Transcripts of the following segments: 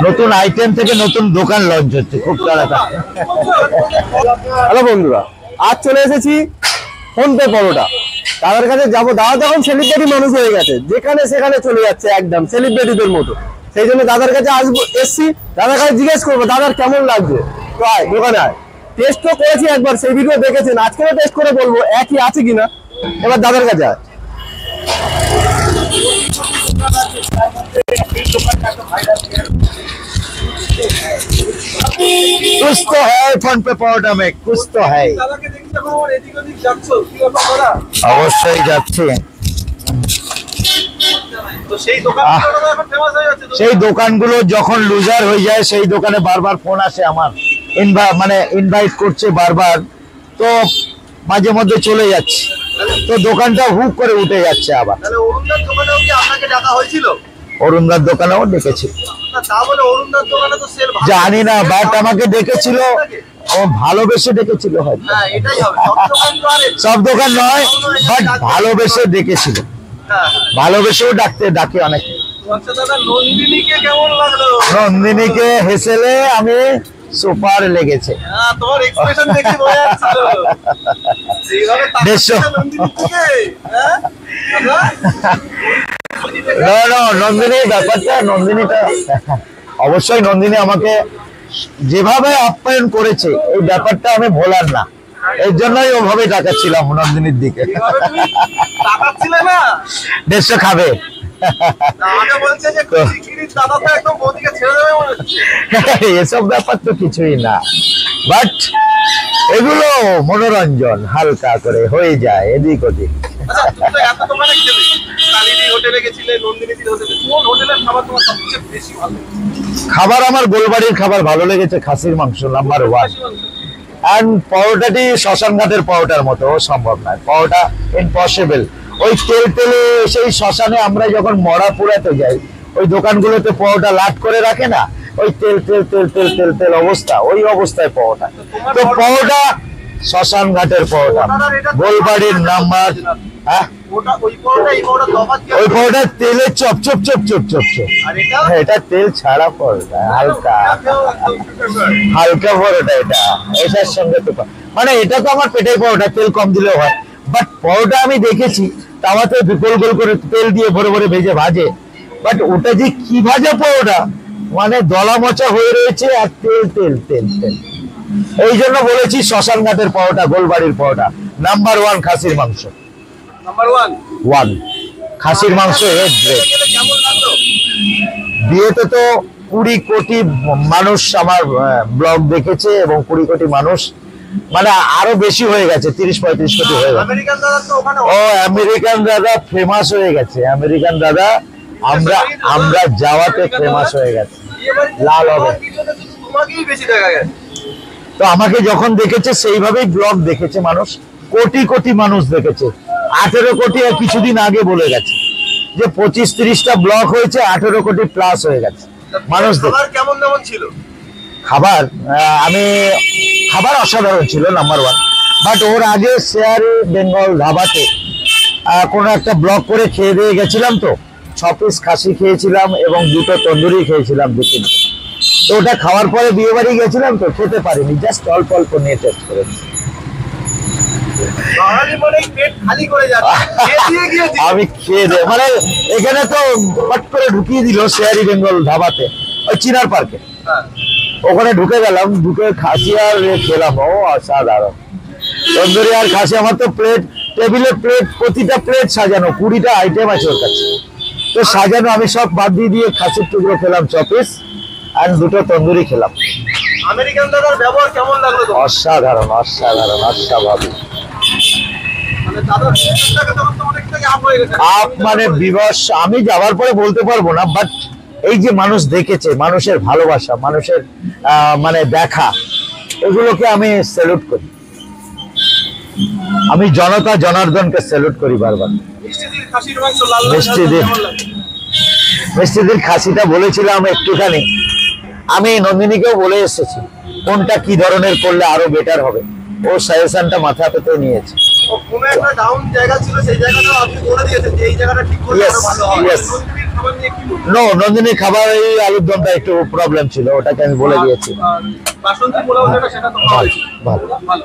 নতুন আইটেম থেকে নতুন দোকান লঞ্চ হচ্ছে খুব তাড়াতাড়ি। হ্যালো বন্ধুরা, আজ চলে এসেছি ফোনপে পরোটা। তাদের কাছে যাবো, দাদা যখন সেলিব্রিটি মানুষ হয়ে গেছে, যেখানে সেখানে চলে যাচ্ছে একদম সেলিব্রিটিদের মতো। সেই জন্য দাদার কাছে আসবো, এসছি দাদার কাছে জিজ্ঞেস করবো দাদার কেমন লাগছে। তো আয় দোকানে আয়, টেস্ট তো করেছি একবার, সেই ভিডিও দেখেছেন, আজকেও টেস্ট করে বলবো একই আছে কিনা। এবার দাদার কাছে আয়। कुछ तो है फोन पे परोटा में, कुछ तो है। অবশ্যই যাচ্ছে। সেই দোকানগুলো যখন লুজার হয়ে যায়, সেই দোকানে বারবার ফোন আসে আমার, মানে ইনভাইট করছে বারবার, তো মাঝে মধ্যে চলে যাচ্ছে, তো দোকানটা হুক করে উঠে যাচ্ছে আবার। অরুণদার দোকানেও ডেকেছিল, জানি না, বাট আমাকে ডেকেছিল, ও ভালোবেসে ডেকেছিল হয়তো, সব দোকান নয়, বাট ভালোবেসে ডেকেছিল, ভালোবেসেও ডাকে অনেক। নন্দিনীকে হেসেলে আমি সুপার লেগেছে। নন্দিনী ব্যাপারটা, নন্দিনীটা অবশ্যই, নন্দিনী আমাকে যেভাবে আপ্যায়ন করেছে এই ব্যাপারটা আমি ভোলার না, এর জন্যই ওভাবে ডাকাচ্ছিলাম নন্দিনীর দিকে। 150 খাবে, এসব ব্যাপার তো কিছুই না, বাট এগুলো মনোরঞ্জন হালকা করে হয়ে যায় এদিক ওদিক। খাবার আমার গোলবাড়ির খাবার ভালো লেগেছে, খাসির মাংস নাম্বার 1, এন্ড পরোটাটি শ্মশান ঘাটের পরোটার মতো সম্ভব নয়, পরোটা ইম্পসিবল। ওই তেলে সেই শ্মশানে আমরা যখন মরা পুরাতে যাই, ওই দোকানগুলোতে পরোটা লাট করে রাখে না, ওই তেল অবস্থা, ওই অবস্থায় পরোটা। তো পরোটা শ্মশান ঘাটের পরোটা, গোলবাড়ির নাম্বার। হ্যাঁ, ওই পরোটা তেলে chop chop chop chop chop chop, এটা তেল ছাড়া পরোটা, হালকা হালকা পরোটা, এটা এটার সঙ্গে তো মানে এটা তো আমার পেটের পরোটা, তেল কম দিলেও হয়, বাট পরোটা আমি দেখেছি তাওয়াতে গোল গোল করে তেল দিয়ে ভরে ভরে ভেজে ভাজে, বাট ওটা যে কি ভাজা পরোটা, মানে দলা মচা হয়ে রয়েছে আর তেল তেল তেল তেল। এই জন্য বলেছি শ্মশান ঘাটের পরোটা, গোলবাড়ির পরোটা নাম্বার 1 খাসির মাংস, নাম্বার 1 খাসির মাংস। বিয়েতে তো 20 কোটি মানুষ আমার ব্লগ দেখেছে, এবং 20 কোটি মানুষ মানে আরো বেশি হয়ে গেছে, 30-35 কোটি হয়ে গেছে। ও আমেরিকান দাদা ফেমাস হয়ে গেছে, আমেরিকান দাদা আমরা যাওয়াতে ফেমাস হয়ে গেছে, লাল হবে। তো আমাকে যখন দেখেছে সেইভাবেই ব্লগ দেখেছে মানুষ, কোটি কোটি মানুষ দেখেছে, 18 কোটি আর কিছুদিন আগে বলে গেছে যে 25-30টা ব্লগ হয়েছে, 18 কোটি প্লাস হয়ে গেছে মানুষ। কেমন কেমন ছিল খাবার? খাবার অসাধারণ ছিল নাম্বার 1, বাট ওর আগে শেয়ারে বেঙ্গল ধাবাতে কোনো একটা ব্লগ করে খেয়ে দিয়ে গেছিলাম, তো 6 পিস খাসি খেয়েছিলাম এবং 2টো তন্দুরি খেয়েছিলাম 2-3। তো ওটা খাওয়ার পরে বিয়ে বাড়ি গেছিলাম, তো খেতে পারিনি, জাস্ট অল্প অল্প নিয়ে টেস্ট করেছি। আমি খেয়ে দে মানে এখানে তো পট করে ঢুকিয়ে দিল শেয়ারি বেঙ্গল ধাবাতে, ওই চিনার পার্কে, ওখানে ঢুকে গেলাম, ঢুকে খাসি আর খেলাম, ও অসাধারণ তন্দুরি আর খাসি। আমার তো প্লেট, টেবিলে প্লেট, প্রতিটা প্লেট সাজানো, 20টা আইটেম আছে ওর কাছে, তো সাজানো। আমি সব বাদ দিয়ে খাসির টুকরো খেলাম 6 পিস আর 2টো তন্দুরি খেলাম। আমেরিকান দাদার ব্যবহার কেমন লাগলো? অসাধারণ অসাধারণ অস্বাভাবিক, মানে বিবশ। আমি যাওয়ার পরে বলতে পারবো না, বাট এই যে মানুষ দেখেছে, মানুষের ভালোবাসা, মানুষের মানে দেখা, এগুলোকে আমি স্যালুট করি। আমি জনতা জনার্দনকে স্যালুট করি বারবার। মিষ্টিদির খাসিটা বলেছিলাম একটুখানি, আমি নন্দিনীকেও বলে এসেছি কোনটা কি ধরনের করলে আরো বেটার হবে, ও সাজেশনটা মাথা পেতে নিয়েছে। কোনো একটা ডাউন জায়গা ছিল, সেই জায়গাটা আপনি বলে দিয়েছেন যে এই জায়গাটা ঠিক করলে আরো ভালো হবে। নন্দিনীর খাবার নিয়ে কি বলবেন? নো, নন্দিনীর খাবার এই আলুর দমটা একটু প্রবলেম ছিল, ওটাকে আমি বলে দিয়েছি। বাসন্তী পোলাও যেটা সেটা তো খাওয়া হয়েছে, ভালো। ভালো।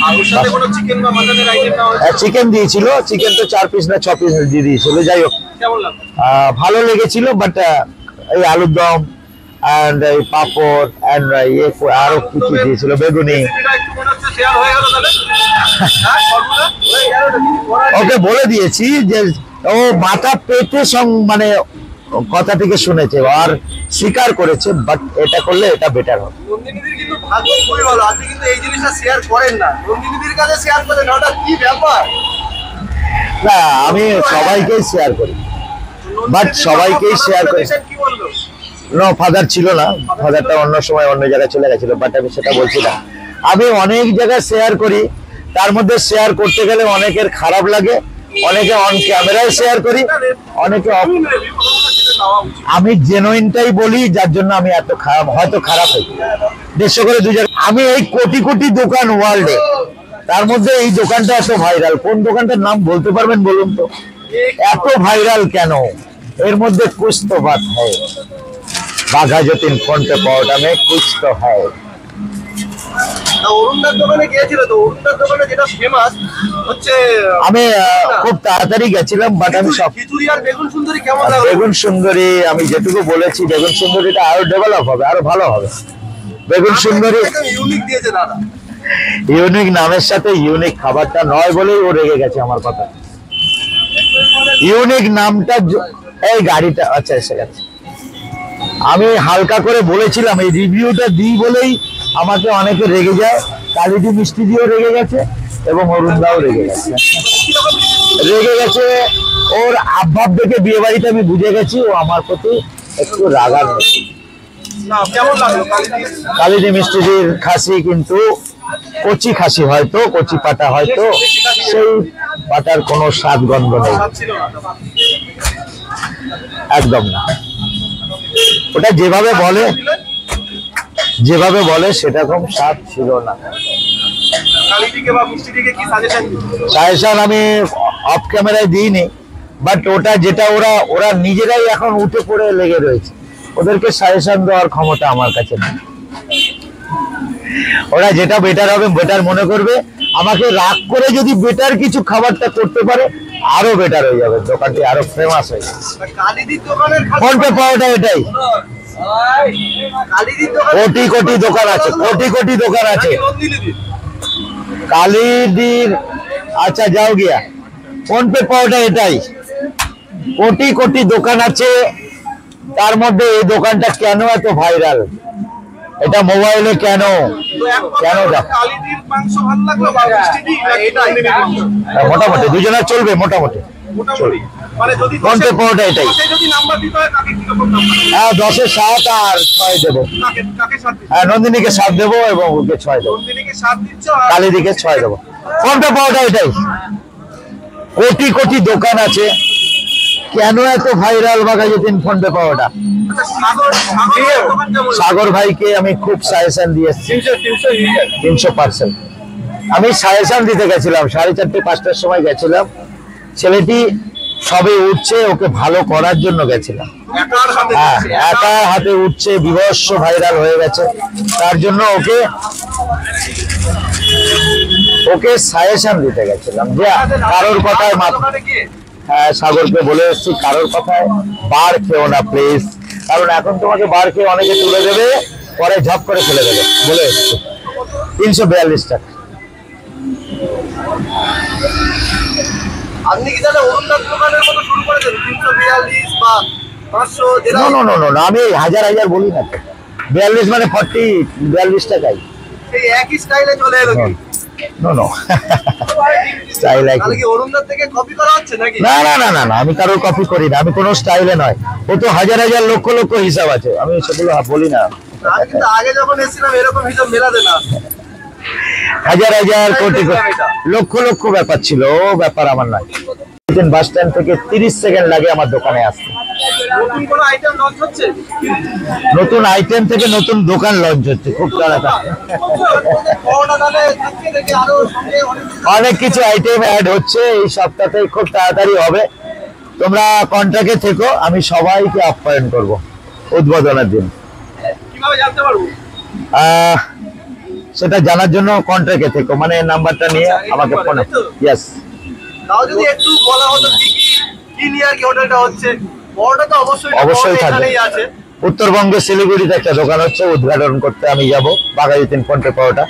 আর ওর সাথে কোনো চিকেন বা মাটনের আইটেম না হয়েছে? চিকেন দিয়েছিল, চিকেন তো 4 পিস না 6 পিস দিয়ে দিয়েছিল। যাই হোক, কেমন লাগলো? ভালো লেগেছিল, বাট এই আলুর দম and এই পাপড় and আরো কিছু দিয়েছিল, বেগুনি। রেসিপিটা একটু মনে হচ্ছে শেয়ার হয়ে গেল তাহলে? হ্যাঁ, ফর্মুলা হয়ে গেল, এটা কিছু করার নেই। ওকে বলে দিয়েছি যে ও মাথা পেতে মানে কথাটিকে শুনেছে আর স্বীকার করেছে, বাট এটা করলে এটা বেটার হবে। নন্দিনীদির কিন্তু ভাগ্য খুবই ভালো, আপনি কিন্তু এই জিনিসটা শেয়ার করেন না, নন্দিনীদির কাছে শেয়ার করেন, ওটা কি ব্যাপার? না, আমি সবাইকেই শেয়ার করি, বাট সবাইকেই শেয়ার করি। কি বললো? নো, ফাদার ছিল না, ফাদারটা অন্য সময় অন্য জায়গায় চলে গেছিল, বাট আমি সেটা বলছি না। আমি অনেক জায়গায় শেয়ার করি, তার মধ্যে শেয়ার করতে গেলে অনেকের খারাপ লাগে, অনেকে অন ক্যামেরায় শেয়ার করি, অনেকে আমি জেনুইনটাই বলি, যার জন্য আমি এত খারাপ, হয়তো খারাপ হই 150 করে 2 জায়গায়। আমি এই কোটি কোটি দোকান ওয়ার্ল্ডে, তার মধ্যে এই দোকানটা এত ভাইরাল, কোন দোকানটার নাম বলতে পারবেন বলুন তো? এত ভাইরাল কেন? এর মধ্যে কুছ তো বাত হ্যায়, বাঘা যতীন ফোনপে পাওয়াটা মে কুছ তো হ্যায়। অরুণদার দোকানে গিয়েছিল তো, অরুণদার দোকানে যেটা ফেমাস হচ্ছে আমি খুব তাড়াতাড়ি গেছিলাম, বাট আমি সব খিচুড়ি আর বেগুন সুন্দরী কেমন লাগলো? বেগুন সুন্দরী আমি যেটুকু বলেছি, বেগুন সুন্দরীটা আরো ডেভেলপ হবে, আরো ভালো হবে। বেগুন সুন্দরী ইউনিক দিয়েছে দাদা। ইউনিক নামের সাথে ইউনিক খাবারটা নয় বলেই ও রেগে গেছে আমার কথা। ইউনিক নামটা এই গাড়িটা আচ্ছা এসে গেছে। আমি হালকা করে বলেছিলাম, এই রিভিউটা দিই বলেই আমাকে অনেকে রেগে যায়। কালিদি মিষ্টি দিয়েও রেগে গেছে এবং অরুণদাও রেগে গেছে। ওর আভাব দেখে বিয়ে বাড়িতে আমি বুঝে গেছি ও আমার প্রতি একটু রাগার হচ্ছে। না, কেমন লাগলো কালিদি মিষ্টির খাসি কিন্তু কচি খাসি, হয়তো কচি পাটা, হয়তো সেই পাটার কোনো স্বাদ গন্ধ নেই, একদম না। ওটা যেভাবে বলে সেরকম স্বাদ ছিল না। সাজেশন আমি অফ ক্যামেরায় দিইনি, বাট ওটা যেটা ওরা নিজেরাই এখন উঠে পড়ে লেগে রয়েছে, ওদেরকে সাজেশন দেওয়ার ক্ষমতা আমার কাছে নেই। ওরা যেটা বেটার হবে বেটার মনে করবে, আমাকে রাগ করে যদি বেটার কিছু খাবারটা করতে পারে আরো বেটার হয়ে যাবে, দোকানটি আরো ফেমাস হয়ে যাবে। ফোনপে পাওয়াটা এটাই, কোটি কোটি দোকান আছে, কোটি কোটি দোকান আছে কালিদির। আচ্ছা যাও গিয়া, ফোনপে পাওয়াটা এটাই, কোটি কোটি দোকান আছে, তার মধ্যে এই দোকানটা কেন এত ভাইরাল? এটা মোবাইলে কেন মোটামুটি দুজনের চলবে, মোটামুটি ফোনপে পাওয়াটা এটাই। হ্যাঁ, 10-এ 7 আর 6 দেবো। হ্যাঁ, নন্দিনীকে 7 দেবো এবং ওকে 6 দেবো, কালিদিকে 6 দেবো। ফোনপে পাওয়াটা এটাই, কোটি কোটি দোকান আছে, কেন এত ভাইরাল বাঘা যতীন ফোনপে পাওয়াটা? সাগর ভাইকে আমি খুব সাজেশন দিয়ে এসেছি 300%। আমি সাজেশন দিতে গেছিলাম 4:30-5টার সময় গেছিলাম, ছেলেটি সবে উঠছে, ওকে ভালো করার জন্য গেছিলাম। হ্যাঁ, একা হাতে উঠছে, বিভৎস ভাইরাল হয়ে গেছে, তার জন্য ওকে সাজেশন দিতে গেছিলাম যে কারোর কথায় হ্যাঁ, সাগরকে বলে এসেছি কারোর কথায় বার খেও না প্লিজ, কারণ এখন তোমাকে বার খেয়ে অনেকে তুলে দেবে, পরে ঝপ করে ফেলে দেবে, বলে এসেছি। 342 টাকা। আপনি কি তাহলে অরুণদার দোকানের মতো শুরু করেছেন 342 বা 500? না, আমি হাজার বলি না, 42 মানে 42 টাকাই, সেই একই স্টাইলে চলে এলো কি? স্টাইল তাহলে কি অরুণদার থেকে কপি করা হচ্ছে নাকি? না, আমি কারোর কপি করি না, আমি কোনো স্টাইলে নয়। ও তো হাজার লক্ষ লক্ষ হিসাব আছে, আমি সেগুলো বলি না। আমি কিন্তু আগে যখন এসেছিলাম এরকম হিসাব মেলাতে না, হাজার কোটি লক্ষ লক্ষ ব্যাপার ছিল, ও ব্যাপার আমার নয়। বাস স্ট্যান্ড থেকে 30 সেকেন্ড লাগে আমার দোকানে আসতে, নতুন আইটেম থেকে নতুন দোকান লঞ্চ হচ্ছে খুব তাড়াতাড়ি। অনেক কিছু আইটেম অ্যাড হচ্ছে এই সপ্তাহে, খুব তাড়াতাড়ি হবে। তোমরা কন্ট্রাক্টে থেকো, আমি সবাইকে আপ্যায়ন করব উদ্বোধনের দিন। সেটা জানার জন্য কন্ট্রাক্টে থেকো, মানে নাম্বারটা নিয়ে আমাকে ফোন। ইয়েস, অবশ্যই থাকবে। উত্তরবঙ্গে শিলিগুড়িতে একটা দোকান হচ্ছে, উদ্ঘাটন করতে আমি যাব। বাঘাযতীন ফোনপে পাওয়াটা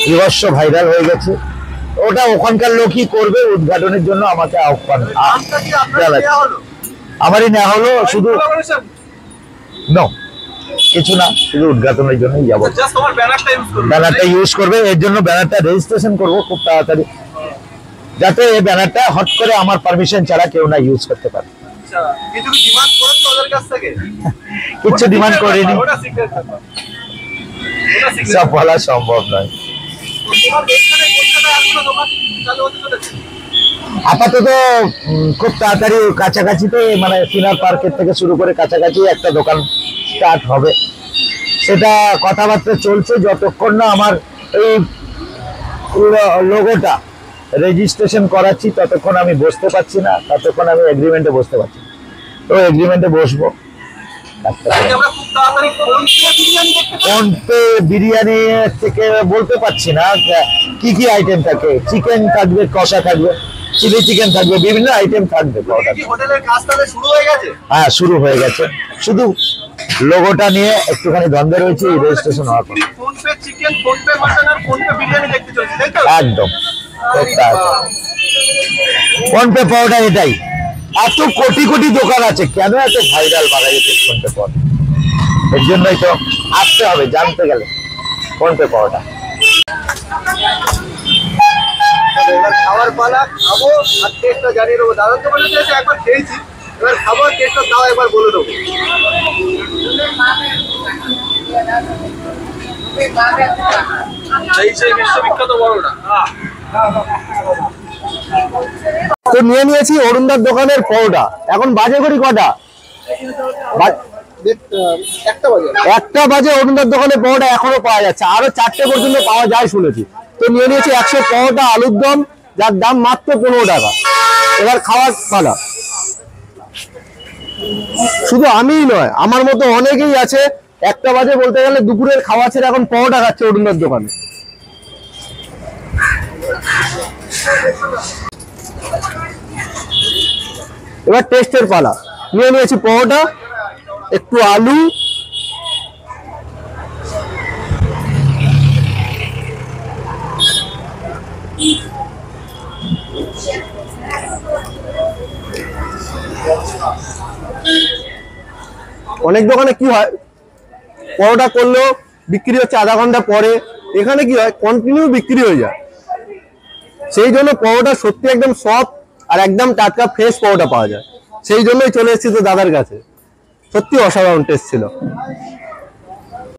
বিভৎস ভাইরাল হয়ে গেছে, ওটা ওখানকার লোকই করবে। উদ্ঘাটনের জন্য আমাকে আহ্বান আমারই নেওয়া হলো, শুধু কিছু না, শুধু উদ্ঘাটনের জন্যই যাবো। ব্যানারটা ইউজ করবে, এর জন্য ব্যানারটা রেজিস্ট্রেশন করব খুব তাড়াতাড়ি, যাতে এই ব্যানারটা হট করে আমার পারমিশন ছাড়া কেউ না ইউজ করতে পারে। কিছু ডিমান্ড করিনি, সব বলা সম্ভব নয়। আপাতত খুব তাড়াতাড়ি কাছাকাছিতে, মানে সিনার পার্কের থেকে শুরু করে কাছাকাছি একটা দোকান স্টার্ট হবে, সেটা কথাবার্তা চলছে। যতক্ষণ না আমার এই লোগোটা রেজিস্ট্রেশন করাচ্ছি ততক্ষণ আমি বসতে পারছি না, ততক্ষণ আমি এগ্রিমেন্টে বসতে পারছি। তো এগ্রিমেন্টে বসবো। ফোনপে বিরিয়ানি থেকে বলতে পারছি না কি কি আইটেম থাকে। চিকেন থাকবে, কষা থাকবে, চিলি চিকেন থাকবে, বিভিন্ন আইটেম থাকবে। হ্যাঁ, শুরু হয়ে গেছে, শুধু লোগোটা নিয়ে একটুখানি দ্বন্দ্ব রয়েছে রেজিস্ট্রেশন হওয়ার পর। একদম ফোনপে পাওয়াটা এটাই। এত কোটি কোটি দোকান আছে, কেন এত ভাইরাল বাঘাযতীন ফোনপে পাওয়া? এর জন্যই তো আসতে হবে, জানতে গেলে ফোনপে পাওয়াটা। এবার খাবার পালা, খাবো আর টেস্টটা জানিয়ে দেবো। দাদার দোকানে এসে একবার খেয়েছি, এবার খাবো আর টেস্টটা দাও একবার বলে দেবো। সেই বিশ্ববিখ্যাত বড়টা। তো নিয়ে নিয়েছি অরুণদার দোকানের পরোটা। এখন বাজে করি কটা? একটা বাজে। অরুণদার দোকানে পরোটা এখনো পাওয়া যাচ্ছে, আরো 4টে পর্যন্ত পাওয়া যায় শুনেছি। তো নিয়ে নিয়েছি 100 পরোটা আলুর দম, যার দাম মাত্র 15 টাকা। এবার খাওয়ার পালা। শুধু আমিই নয়, আমার মতো অনেকেই আছে। একটা বাজে বলতে গেলে দুপুরের খাওয়া ছেড়ে এখন পরোটা খাচ্ছে অরুণদার দোকানে। এবার টেস্টের পালা। নিয়ে নিয়েছি পরোটা, একটু আলু, অনেক দোকানে কি হয়, পরোটা করলেও বিক্রি হচ্ছে আধা ঘন্টা পরে, এখানে কি হয় কন্টিনিউ বিক্রি হয়ে যায়। সেই জন্য পরোটা সত্যি একদম সফট আর একদম টাটকা ফ্রেশ পরোটা পাওয়া যায়। সেই জন্যই চলে এসেছি তো দাদার কাছে। সত্যি অসাধারণ টেস্ট ছিল।